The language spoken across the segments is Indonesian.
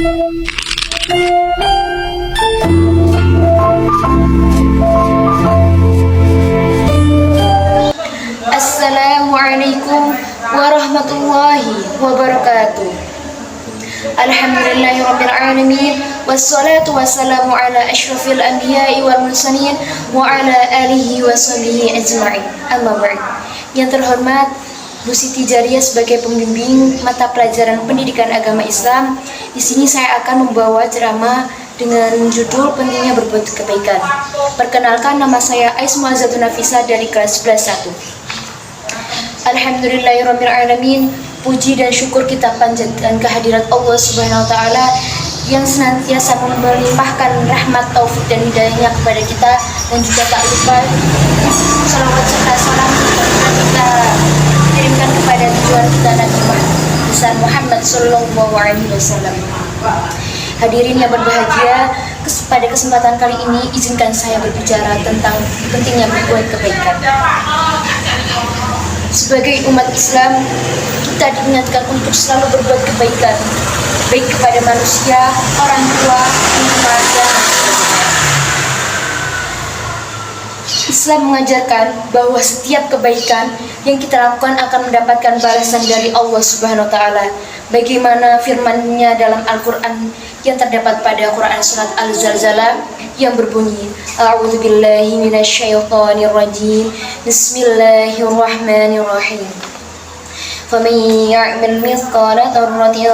Assalamualaikum warahmatullahi wabarakatuh. Alhamdulillahirabbil alamin wassalatu wassalamu ala asyrafil anbiya'i wal mursalin wa ala alihi washabihi ajma'in. Amma ba'd. Yang terhormat Bu Siti Jariyah sebagai pembimbing mata pelajaran pendidikan agama Islam, di sini saya akan membawa ceramah dengan judul pentingnya berbuat kebaikan. Perkenalkan, nama saya Ais Muazzatun Nafisa dari kelas 11 1. Alhamdulillahirabbil alamin. Puji dan syukur kita panjatkan kehadirat Allah Subhanahu wa taala yang senantiasa melimpahkan rahmat, taufik dan hidayahnya kepada kita, dan juga tak lupa salawat serta salam kita kirimkan kepada tujuan kita Nabi Muhammad sallallahu alaihi wasallam. Hadirin yang berbahagia, pada kesempatan kali ini izinkan saya berbicara tentang pentingnya berbuat kebaikan. Sebagai umat Islam, kita diingatkan untuk selalu berbuat kebaikan, baik kepada manusia, orang tua, lingkungan, dan sebagainya. Islam mengajarkan bahwa setiap kebaikan yang kita lakukan akan mendapatkan balasan dari Allah Subhanahu wa taala. Bagaimana firman-Nya dalam Al-Qur'an yang terdapat pada Quran surat Al-Zalzalah yang berbunyi, A'udzubillahi minasyaitonirrajim. Bismillahirrahmanirrahim. Faman ya'mal mithqala dzarratin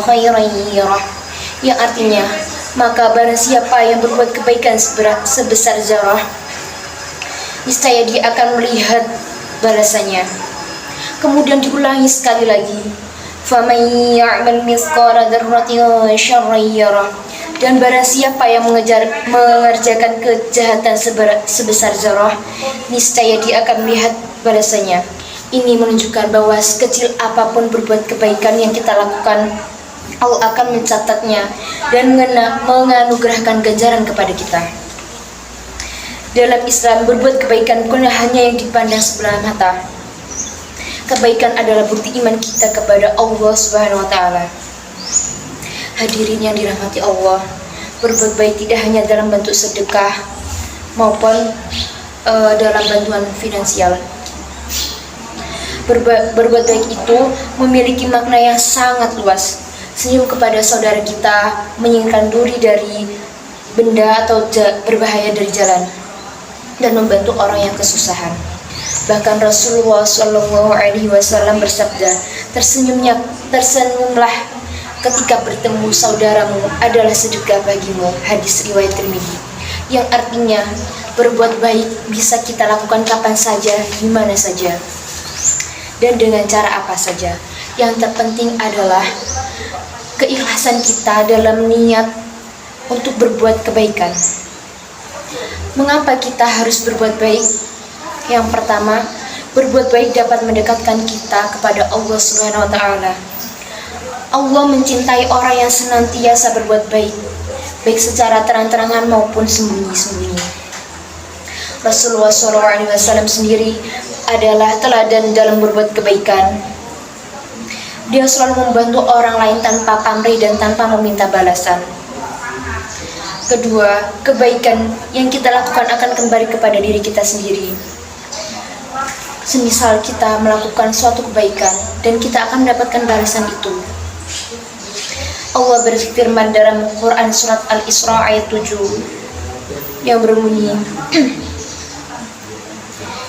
khairan yarah. Yang artinya, maka barang siapa yang berbuat kebaikan sebesar zarah, niscaya dia akan melihat balasannya. Kemudian diulangi sekali lagi, faman ya'mal mithqala dzarratin syarran yarah. Dan barang siapa yang mengerjakan kejahatan sebesar zarah, niscaya dia akan melihat balasannya. Ini menunjukkan bahwa sekecil apapun berbuat kebaikan yang kita lakukan, Allah akan mencatatnya dan menganugerahkan ganjaran kepada kita. Dalam Islam, berbuat kebaikan bukan hanya yang dipandang sebelah mata. Kebaikan adalah bukti iman kita kepada Allah Subhanahu wa taala. Hadirin yang dirahmati Allah, berbuat baik tidak hanya dalam bentuk sedekah maupun dalam bantuan finansial. Berbuat baik itu memiliki makna yang sangat luas. Senyum kepada saudara kita, menyingkirkan duri dari benda atau berbahaya dari jalan, dan membantu orang yang kesusahan. Bahkan Rasulullah Shallallahu Alaihi Wasallam bersabda, tersenyumlah ketika bertemu saudaramu adalah sedekah bagimu. Hadis riwayat Tirmidzi. Yang artinya, berbuat baik bisa kita lakukan kapan saja, di mana saja, dan dengan cara apa saja. Yang terpenting adalah keikhlasan kita dalam niat untuk berbuat kebaikan. Mengapa kita harus berbuat baik? Yang pertama, berbuat baik dapat mendekatkan kita kepada Allah Subhanahu wa taala. Allah mencintai orang yang senantiasa berbuat baik, baik secara terang-terangan maupun sembunyi-sembunyi. Rasulullah SAW sendiri adalah teladan dalam berbuat kebaikan. Dia selalu membantu orang lain tanpa pamrih dan tanpa meminta balasan. Kedua, kebaikan yang kita lakukan akan kembali kepada diri kita sendiri. Semisal kita melakukan suatu kebaikan dan kita akan mendapatkan balasan itu. Allah berfirman dalam Quran surat Al-Isra ayat 7 yang berbunyi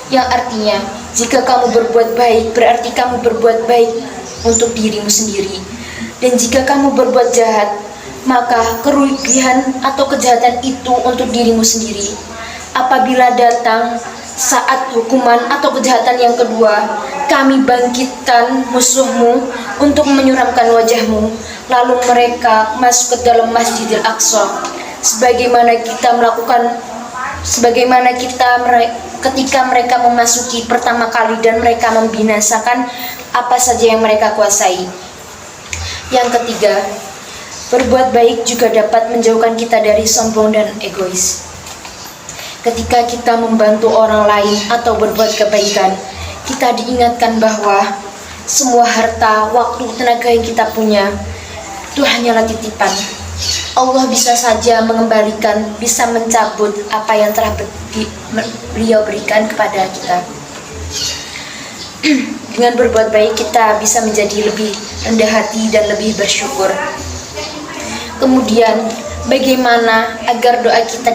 yang artinya, jika kamu berbuat baik berarti kamu berbuat baik untuk dirimu sendiri, dan jika kamu berbuat jahat maka kerugian atau kejahatan itu untuk dirimu sendiri. Apabila datang saat hukuman atau kejahatan yang kedua, kami bangkitkan musuhmu untuk menyuramkan wajahmu, lalu mereka masuk ke dalam Masjidil Aqsa, sebagaimana ketika mereka memasuki pertama kali dan mereka membinasakan apa saja yang mereka kuasai. Yang ketiga, berbuat baik juga dapat menjauhkan kita dari sombong dan egois. Ketika kita membantu orang lain atau berbuat kebaikan, kita diingatkan bahwa semua harta, waktu, tenaga yang kita punya itu hanyalah titipan. Allah bisa saja mengembalikan, bisa mencabut apa yang telah beliau berikan kepada kita. Dengan berbuat baik kita bisa menjadi lebih rendah hati dan lebih bersyukur. Kemudian bagaimana agar doa kita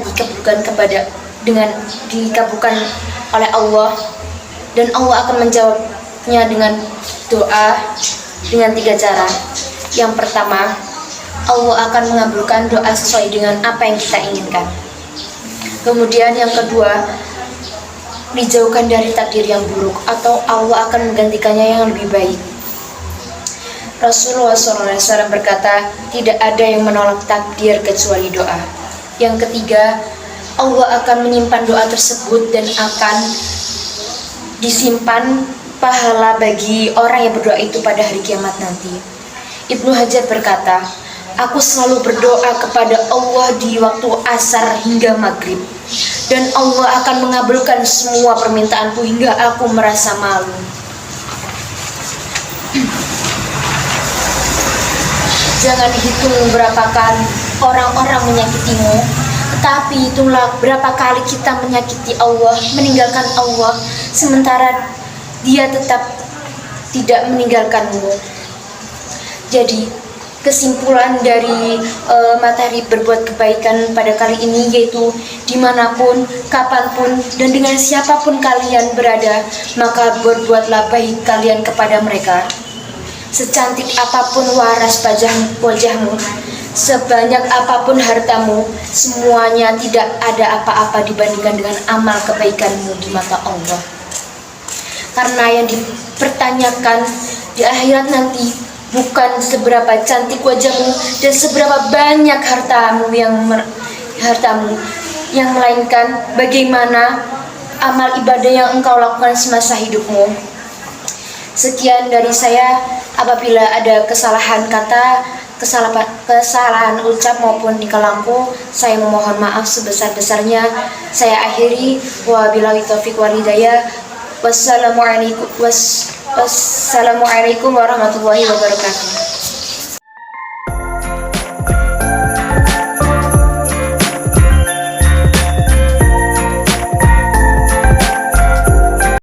dikabulkan oleh Allah, dan Allah akan menjawabnya dengan doa dengan 3 cara. Yang pertama, Allah akan mengabulkan doa sesuai dengan apa yang kita inginkan. Kemudian yang kedua, dijauhkan dari takdir yang buruk, atau Allah akan menggantikannya yang lebih baik. Rasulullah SAW berkata, tidak ada yang menolak takdir kecuali doa. Yang ketiga, Allah akan menyimpan doa tersebut dan akan disimpan pahala bagi orang yang berdoa itu pada hari kiamat nanti. Ibnu Hajar berkata, aku selalu berdoa kepada Allah di waktu asar hingga maghrib, dan Allah akan mengabulkan semua permintaanku hingga aku merasa malu. Jangan hitung berapa kali orang-orang menyakitimu, tetapi hitunglah berapa kali kita menyakiti Allah, meninggalkan Allah, sementara Dia tetap tidak meninggalkanmu. Jadi kesimpulan dari materi berbuat kebaikan pada kali ini yaitu dimanapun, kapanpun, dan dengan siapapun kalian berada, maka berbuatlah baik kalian kepada mereka. Secantik apapun waras wajahmu, sebanyak apapun hartamu, semuanya tidak ada apa-apa dibandingkan dengan amal kebaikanmu di mata Allah. Karena yang dipertanyakan di akhirat nanti bukan seberapa cantik wajahmu dan seberapa banyak hartamu, yang melainkan bagaimana amal ibadah yang engkau lakukan semasa hidupmu. Sekian dari saya. Apabila ada kesalahan kata, kesalahan ucap maupun tingkah laku, saya memohon maaf sebesar-besarnya. Saya akhiri, wabillahi taufiq wal hidayah. Wassalamualaikum warahmatullahi wabarakatuh.